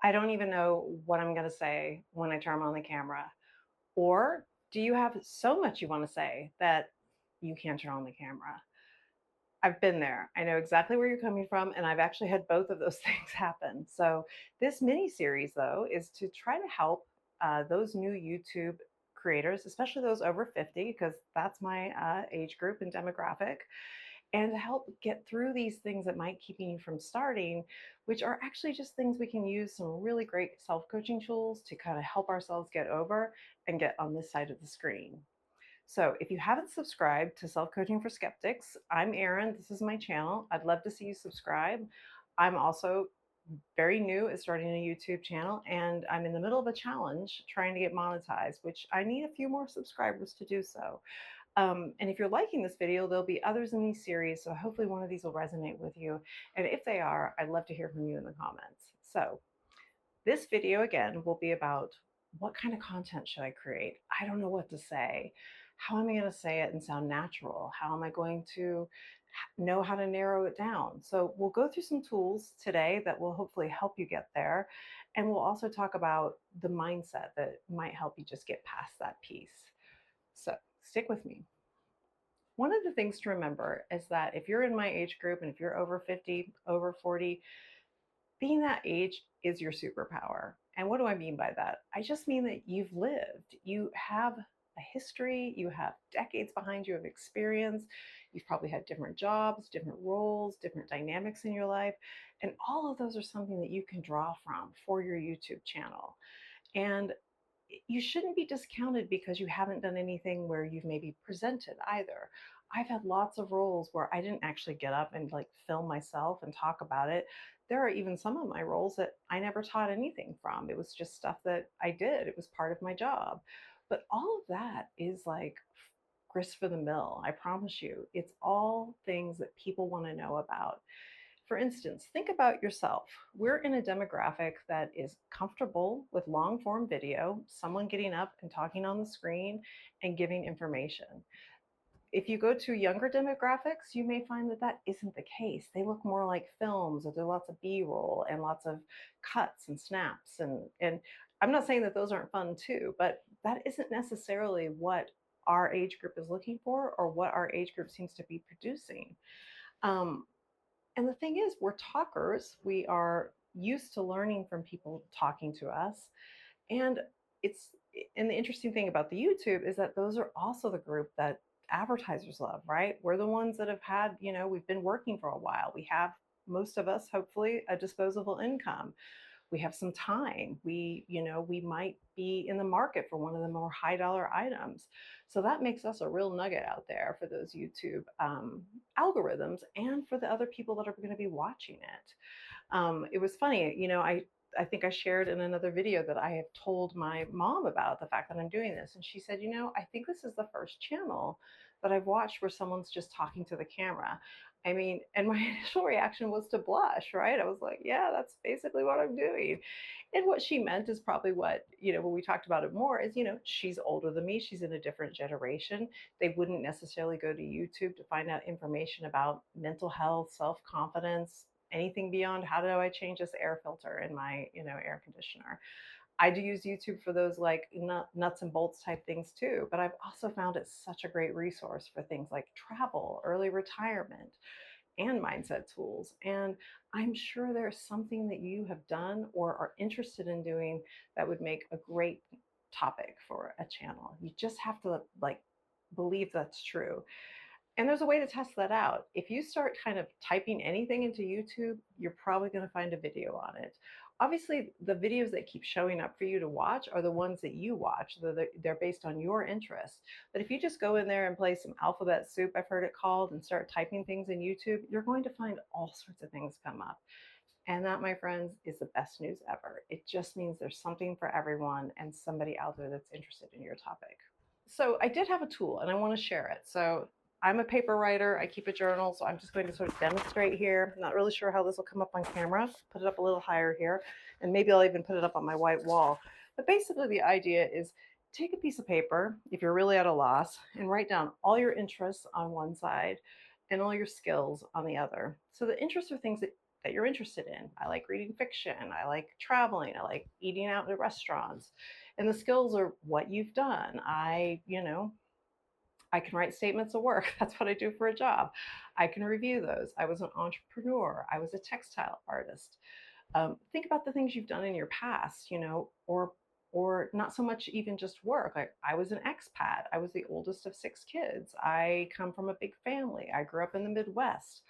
I don't even know what I'm going to say when I turn on the camera? Or do you have so much you want to say that you can't turn on the camera? I've been there. I know exactly where you're coming from, and I've actually had both of those things happen. So, this mini series, though, is to try to help those new YouTube creators, especially those over 50, because that's my age group and demographic, and to help get through these things that might keep you from starting, which are actually just things we can use some really great self coaching tools to kind of help ourselves get over and get on this side of the screen. So, if you haven't subscribed to Self Coaching for Skeptics, I'm Erin. This is my channel. I'd love to see you subscribe. I'm also very new at starting a YouTube channel, and I'm in the middle of a challenge trying to get monetized, which I need a few more subscribers to do so. And if you're liking this video, there'll be others in these series, so hopefully one of these will resonate with you. And if they are, I'd love to hear from you in the comments. So, this video again will be about what kind of content should I create? I don't know what to say. How am I going to say it and sound natural? How am I going to know how to narrow it down? So, we'll go through some tools today that will hopefully help you get there. And we'll also talk about the mindset that might help you just get past that piece. So, stick with me. One of the things to remember is that if you're in my age group and if you're over 50, over 40, being that age is your superpower. And what do I mean by that? I just mean that you've lived, you have a history, you have decades behind you of experience. You've probably had different jobs, different roles, different dynamics in your life. And all of those are something that you can draw from for your YouTube channel. And you shouldn't be discounted because you haven't done anything where you've maybe presented either. I've had lots of roles where I didn't actually get up and like film myself and talk about it. There are even some of my roles that I never taught anything from. It was just stuff that I did, it was part of my job. But all of that is like grist for the mill. I promise you, it's all things that people want to know about. For instance, think about yourself. We're in a demographic that is comfortable with long form video, someone getting up and talking on the screen and giving information. If you go to younger demographics, you may find that that isn't the case. They look more like films, or there's lots of B-roll and lots of cuts and snaps. And I'm not saying that those aren't fun too, but that isn't necessarily what our age group is looking for or what our age group seems to be producing. Um, and the thing is, we're talkers. We are used to learning from people talking to us. And it's and the interesting thing about the YouTube is that those are also the group that advertisers love, right? We're the ones that have had, we've been working for a while. We have, most of us, hopefully, a disposable income. We have some time. We might be in the market for one of the more high dollar items. So that makes us a real nugget out there for those YouTube algorithms and for the other people that are going to be watching it. It was funny, I think I shared in another video that I have told my mom about the fact that I'm doing this. And she said, I think this is the first channel that I've watched where someone's just talking to the camera. I mean, and my initial reaction was to blush, right? I was like, yeah, that's basically what I'm doing. And what she meant is probably what, when we talked about it more is, she's older than me. She's in a different generation. They wouldn't necessarily go to YouTube to find out information about mental health, self confidence, anything beyond how do I change this air filter in my air conditioner. I do use YouTube for those like nuts and bolts type things too, but I've also found it such a great resource for things like travel, early retirement, and mindset tools. And I'm sure there's something that you have done or are interested in doing that would make a great topic for a channel. You just have to like believe that's true. And there's a way to test that out. If you start kind of typing anything into YouTube, you're probably going to find a video on it. Obviously, the videos that keep showing up for you to watch are the ones that you watch. They're based on your interests. But if you just go in there and play some alphabet soup, I've heard it called, and start typing things in YouTube, you're going to find all sorts of things come up. And that, my friends, is the best news ever. It just means there's something for everyone and somebody out there that's interested in your topic. So I did have a tool and I want to share it. So I'm a paper writer. I keep a journal. So I'm just going to sort of demonstrate here. I'm not really sure how this will come up on camera. Put it up a little higher here. And maybe I'll even put it up on my white wall. But basically the idea is take a piece of paper, if you're really at a loss, and write down all your interests on one side and all your skills on the other. So the interests are things that that you're interested in. I like reading fiction. I like traveling. I like eating out at restaurants. And the skills are what you've done. I can write statements of work. That's what I do for a job. I can review those. I was an entrepreneur. I was a textile artist. Think about the things you've done in your past, or not so much even just work. Like I was an expat. I was the oldest of 6 kids. I come from a big family. I grew up in the Midwest.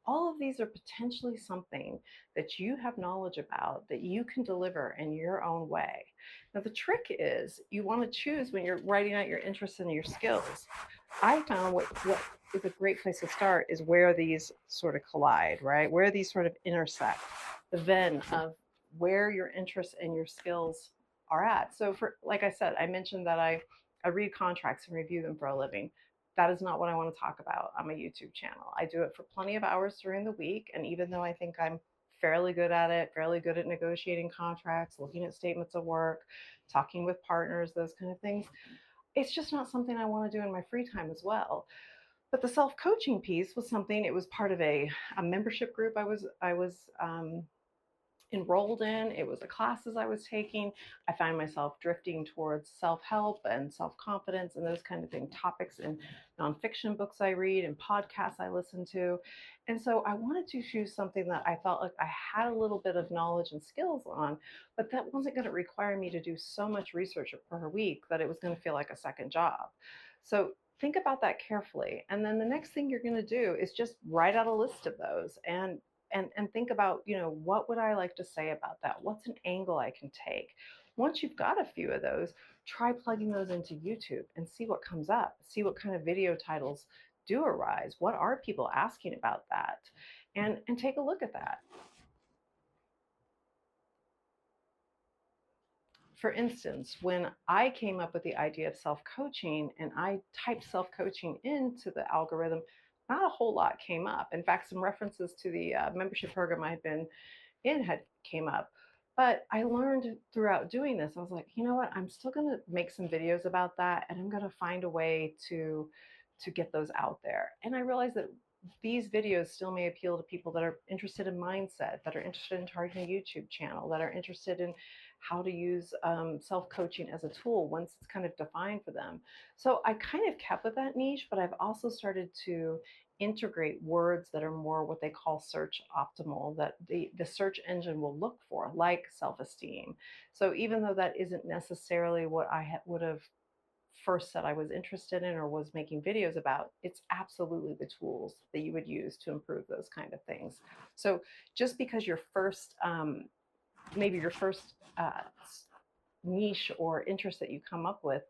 All of these are potentially something that you have knowledge about that you can deliver in your own way. Now, the trick is you want to choose when you're writing out your interests and your skills. I found what is a great place to start is where these sort of collide, right? Where these sort of intersect, the Venn of where your interests and your skills are at. So, for like I said, I mentioned that I read contracts and review them for a living. That is not what I want to talk about on my YouTube channel. I do it for plenty of hours during the week, and even though I think I'm fairly good at it, fairly good at negotiating contracts, looking at statements of work, talking with partners, those kind of things, it's just not something I want to do in my free time as well. But the self-coaching piece was something. It was part of a membership group I was enrolled in. It was the classes I was taking. I find myself drifting towards self-help and self-confidence and those kind of thing topics in nonfiction books I read and podcasts I listen to. And so I wanted to choose something that I felt like I had a little bit of knowledge and skills on, but that wasn't going to require me to do so much research per week that it was going to feel like a second job. So think about that carefully. And then the next thing you're going to do is just write out a list of those and think about, what would I like to say about that? What's an angle I can take? Once you've got a few of those, try plugging those into YouTube and see what comes up. See what kind of video titles do arise. What are people asking about that? And take a look at that. For instance, when I came up with the idea of self coaching and I typed self coaching into the algorithm, not a whole lot came up. In fact, some references to the membership program I had been in had came up. But I learned throughout doing this, I was like, you know what? I'm still going to make some videos about that, and I'm going to find a way to get those out there. And I realized that these videos still may appeal to people that are interested in mindset, that are interested in starting a YouTube channel, that are interested in how to use self-coaching as a tool once it's kind of defined for them. So I kind of kept with that niche, but I've also started to integrate words that are more what they call search optimal, that the search engine will look for, like self-esteem. So even though that isn't necessarily what would have first said I was interested in or was making videos about, it's absolutely the tools that you would use to improve those kind of things. So just because maybe your first niche or interest that you come up with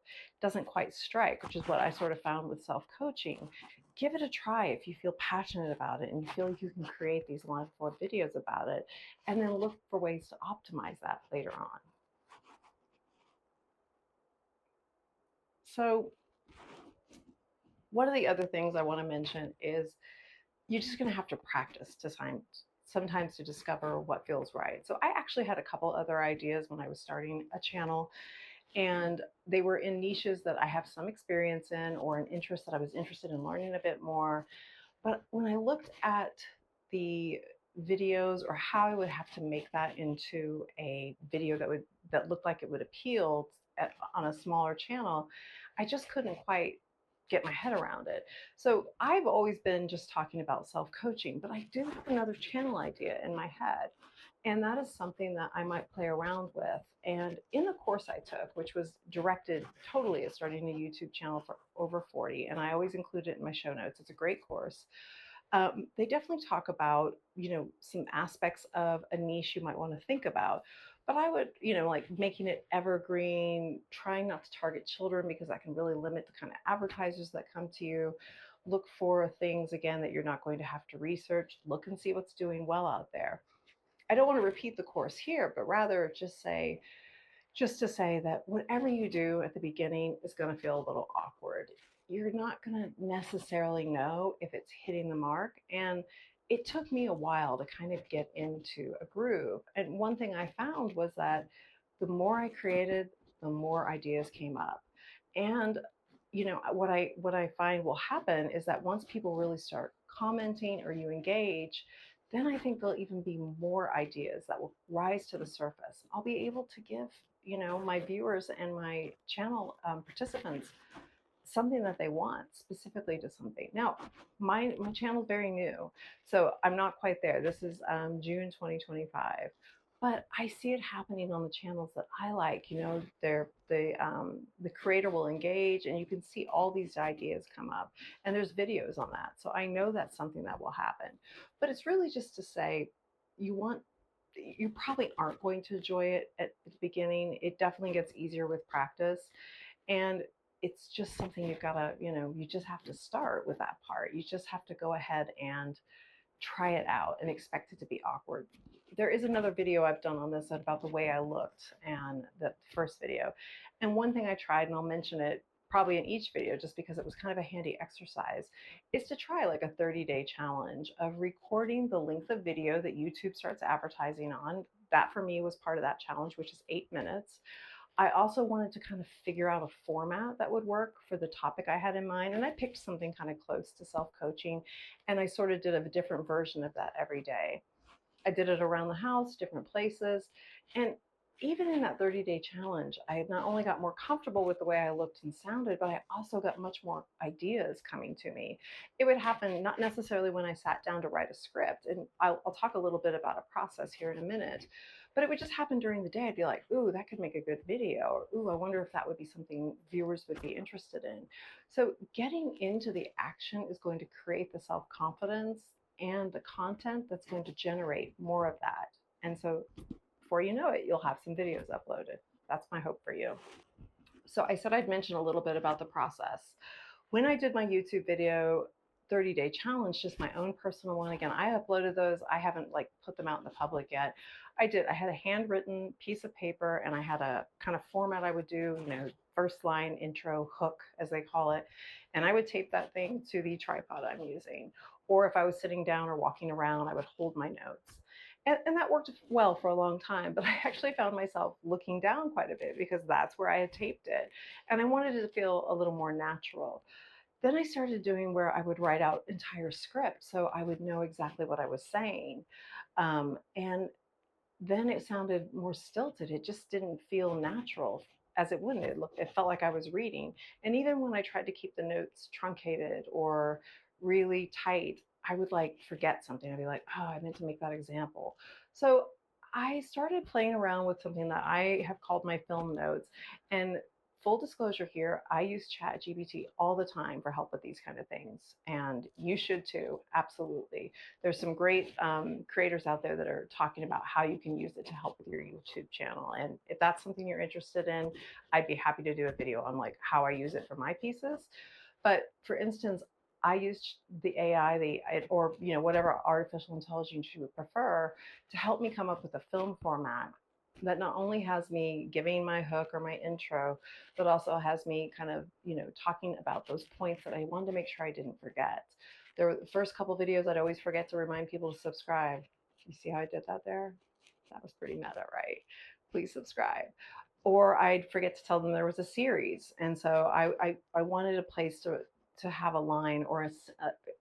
doesn't quite strike, which is what I sort of found with self-coaching, give it a try if you feel passionate about it and you feel like you can create these long form videos about it, and then look for ways to optimize that later on. So one of the other things I want to mention is you're just going to have to practice to sometimes to discover what feels right. So I actually had a couple other ideas when I was starting a channel, and they were in niches that I have some experience in or an interest that I was interested in learning a bit more. But when I looked at the videos or how I would have to make that into a video that looked like it would appeal on a smaller channel, I just couldn't quite get my head around it. So I've always been just talking about self-coaching, but I do have another channel idea in my head. And that is something that I might play around with. And in the course I took, which was directed totally at starting a YouTube channel for over 40, and I always include it in my show notes. It's a great course. They definitely talk about, some aspects of a niche you might want to think about. But I would, like making it evergreen, trying not to target children because that can really limit the kind of advertisers that come to you. Look for things, again, that you're not going to have to research. Look and see what's doing well out there. I don't want to repeat the course here, but rather just to say that whatever you do at the beginning is going to feel a little awkward. You're not going to necessarily know if it's hitting the mark. And it took me a while to kind of get into a groove. And one thing I found was that the more I created, the more ideas came up. And what I find will happen is that once people really start commenting or you engage, then I think there'll even be more ideas that will rise to the surface. I'll be able to give, my viewers and my channel participants something that they want specifically to something. Now, my channel is very new, so I'm not quite there. This is June 2025, but I see it happening on the channels that I like. The creator will engage, and you can see all these ideas come up, and there's videos on that. So I know that's something that will happen. But it's really just to say, you probably aren't going to enjoy it at the beginning. It definitely gets easier with practice, and it's just something you've got to, you just have to start with that part. You just have to go ahead and try it out and expect it to be awkward. There is another video I've done on this about the way I looked, and the first video. And one thing I tried, and I'll mention it probably in each video just because it was kind of a handy exercise, is to try like a 30-day challenge of recording the length of video that YouTube starts advertising on. That for me was part of that challenge, which is 8 minutes. I also wanted to kind of figure out a format that would work for the topic I had in mind. And I picked something kind of close to self-coaching, and I sort of did a different version of that every day. I did it around the house, different places. And even in that 30-day challenge, I had not only got more comfortable with the way I looked and sounded, but I also got much more ideas coming to me. It would happen not necessarily when I sat down to write a script, and I'll talk a little bit about a process here in a minute, but it would just happen during the day. I'd be like, ooh, that could make a good video, or ooh, I wonder if that would be something viewers would be interested in. So getting into the action is going to create the self-confidence and the content that's going to generate more of that. And so before you know it, you'll have some videos uploaded. That's my hope for you. So I said I'd mention a little bit about the process. When I did my YouTube video 30-day challenge, just my own personal one, again, I uploaded those. I haven't like put them out in the public yet. I had a handwritten piece of paper, and I had a kind of format I would do, first line, intro, hook, as they call it. And I would tape that thing to the tripod I'm using. Or if I was sitting down or walking around, I would hold my notes. And that worked well for a long time, but I actually found myself looking down quite a bit because that's where I had taped it. And I wanted it to feel a little more natural. Then I started doing where I would write out entire scripts so I would know exactly what I was saying. And then it sounded more stilted. It just didn't feel natural, as it wouldn't. It felt like I was reading. And even when I tried to keep the notes truncated or really tight, I would like forget something. I'd be like, oh, I meant to make that example. So I started playing around with something that I have called my film notes. And full disclosure here, I use ChatGPT all the time for help with these kind of things. And you should too, absolutely. There's some great creators out there that are talking about how you can use it to help with your YouTube channel. And if that's something you're interested in, I'd be happy to do a video on like how I use it for my pieces. But for instance, I use the AI, or whatever artificial intelligence you would prefer, to help me come up with a film format that not only has me giving my hook or my intro, but also has me kind of, talking about those points that I wanted to make sure I didn't forget. There were the first couple videos I'd always forget to remind people to subscribe. You see how I did that there? That was pretty meta, right? Please subscribe. Or I'd forget to tell them there was a series. And so I wanted a place to have a line, or I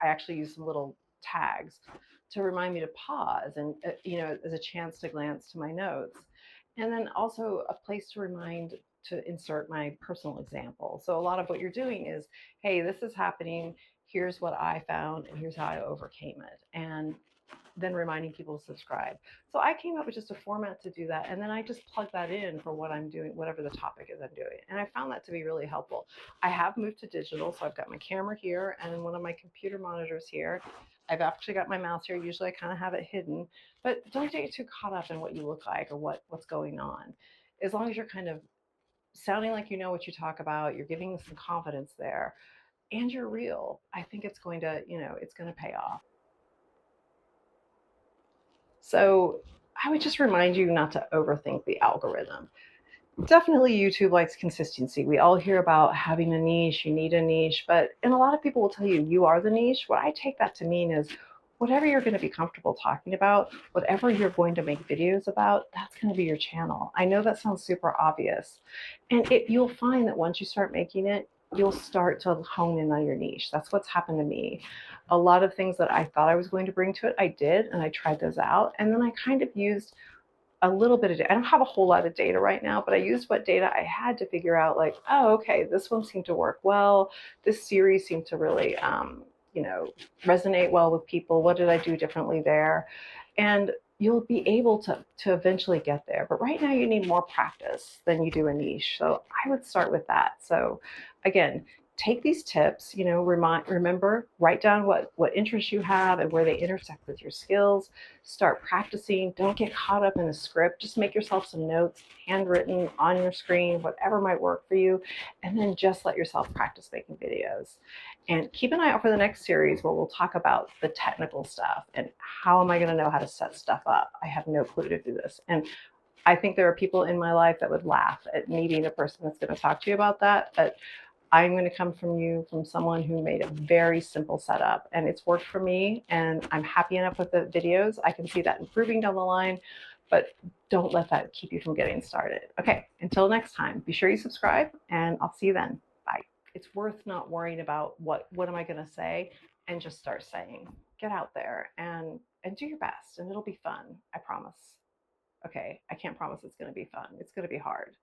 actually used some little tags to remind me to pause and, as a chance to glance to my notes. And then also a place to remind to insert my personal example. So a lot of what you're doing is, hey, this is happening. Here's what I found, and here's how I overcame it. And then reminding people to subscribe. So I came up with just a format to do that. And then I just plug that in for what I'm doing, whatever the topic is I'm doing. And I found that to be really helpful. I have moved to digital. So I've got my camera here and one of my computer monitors here. I've actually got my mouse here. Usually I kind of have it hidden, but don't get too caught up in what you look like or what's going on. As long as you're kind of sounding like you know what you talk about, you're giving some confidence there, and you're real, I think it's going to, it's going to pay off. So I would just remind you not to overthink the algorithm. Definitely YouTube likes consistency. We all hear about having a niche, you need a niche, and a lot of people will tell you you are the niche. What I take that to mean is whatever you're going to be comfortable talking about, whatever you're going to make videos about, that's going to be your channel. I know that sounds super obvious. And you'll find that once you start making it, you'll start to hone in on your niche. That's what's happened to me. A lot of things that I thought I was going to bring to it, I did, and I tried those out. And then I kind of used a little bit of data. I don't have a whole lot of data right now, but I used what data I had to figure out, like, oh, okay, this one seemed to work well. This series seemed to really, resonate well with people. What did I do differently there? And you'll be able to eventually get there. But right now you need more practice than you do a niche. So I would start with that. So again, take these tips, remember, write down what interests you have and where they intersect with your skills. Start practicing. Don't get caught up in a script. Just make yourself some notes, handwritten, on your screen, whatever might work for you, and then just let yourself practice making videos. And keep an eye out for the next series where we'll talk about the technical stuff and how am I going to know how to set stuff up. I have no clue to do this. And I think there are people in my life that would laugh at me being the person that's going to talk to you about that. But I'm going to come from someone who made a very simple setup, and it's worked for me, and I'm happy enough with the videos. I can see that improving down the line, but don't let that keep you from getting started. Okay, until next time, be sure you subscribe, and I'll see you then. Bye. It's worth not worrying about what am I going to say, and just start saying. Get out there and do your best, and it'll be fun. I promise. Okay, I can't promise it's going to be fun. It's going to be hard.